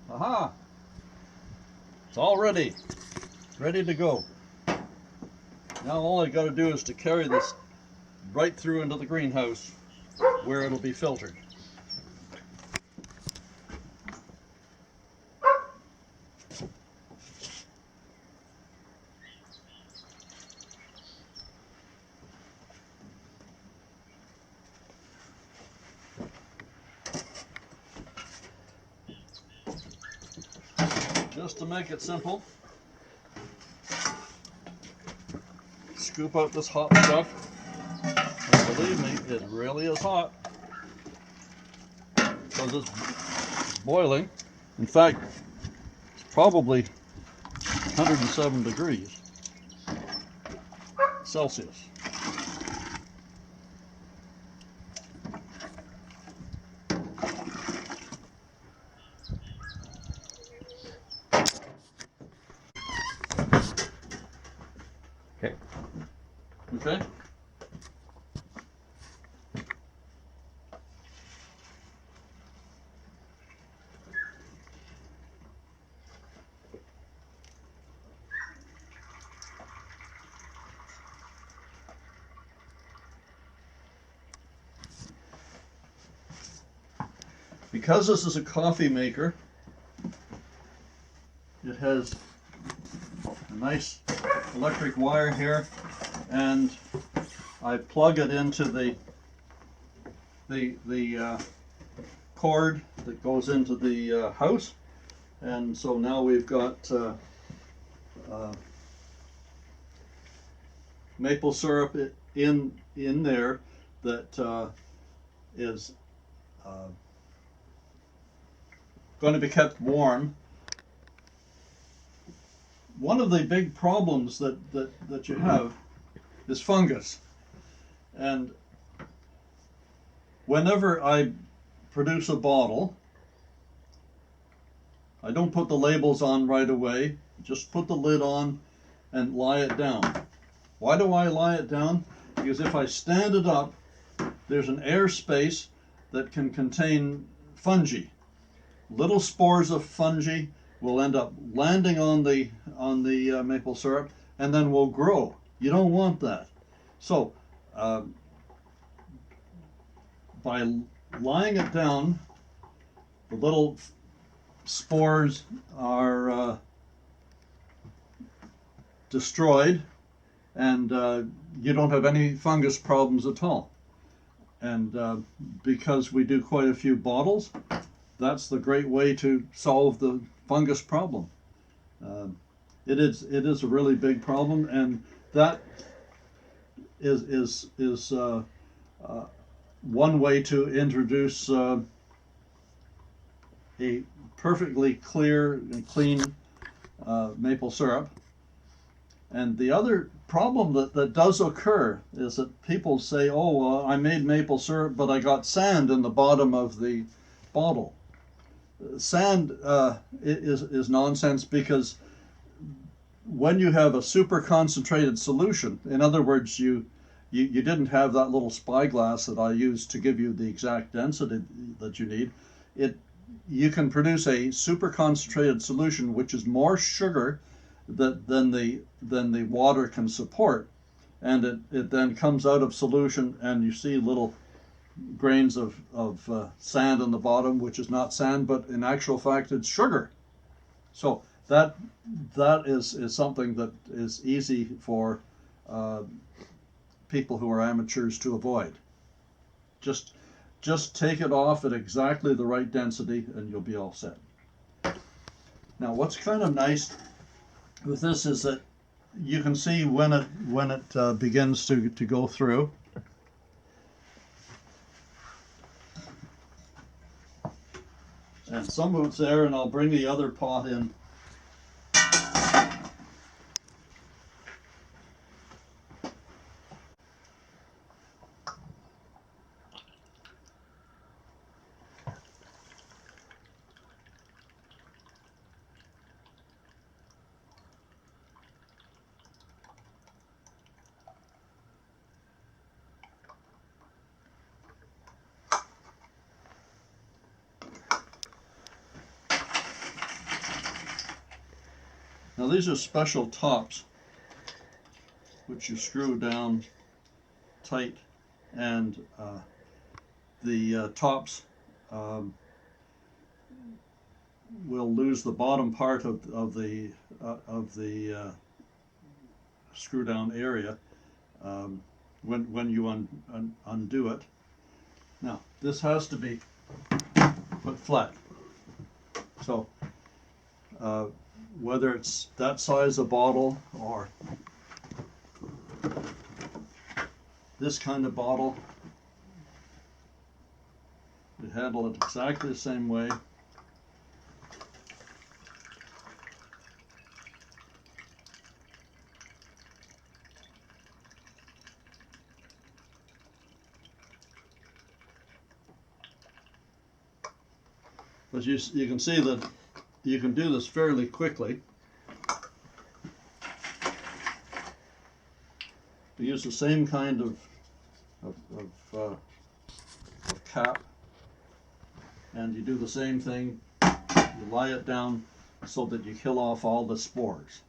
Aha! It's all ready to go. Now all I got to do is to carry this right through into the greenhouse where it'll be filtered. Just to make it simple, scoop out this hot stuff. And believe me, it really is hot because it's boiling. In fact, it's probably 107 degrees Celsius. Okay. Because this is a coffee maker, it has a nice electric wire here, and I plug it into the cord that goes into the house, and so now we've got maple syrup in there that is going to be kept warm. One of the big problems that you have is fungus, and whenever I produce a bottle, I don't put the labels on right away, just put the lid on and lie it down. Why do I lie it down? Because if I stand it up, there's an air space that can contain fungi. Little spores of fungi will end up landing on the maple syrup and then will grow. You don't want that. So by lying it down, the little spores are destroyed, and you don't have any fungus problems at all. And because we do quite a few bottles, that's the great way to solve the fungus problem. It is a really big problem, and that is one way to introduce a perfectly clear and clean maple syrup. And the other problem that does occur is that people say, oh, well, I made maple syrup, but I got sand in the bottom of the bottle. Sand is nonsense, because when you have a super concentrated solution, in other words, you didn't have that little spyglass that I used to give you the exact density that you need, you can produce a super concentrated solution which is more sugar than the water can support, and it then comes out of solution, and you see little grains of sand on the bottom, which is not sand, but in actual fact it's sugar. So that is something that is easy for people who are amateurs to avoid. Just take it off at exactly the right density and you'll be all set. Now what's kind of nice with this is that you can see when it begins to go through. And some of it's there, and I'll bring the other pot in. Now these are special tops which you screw down tight, and the tops will lose the bottom part of the screw down area when you undo it. Now this has to be put flat. So whether it's that size of bottle or this kind of bottle, you handle it exactly the same way. But you can see that you can do this fairly quickly. We use the same kind of cap, and you do the same thing. You lie it down so that you kill off all the spores.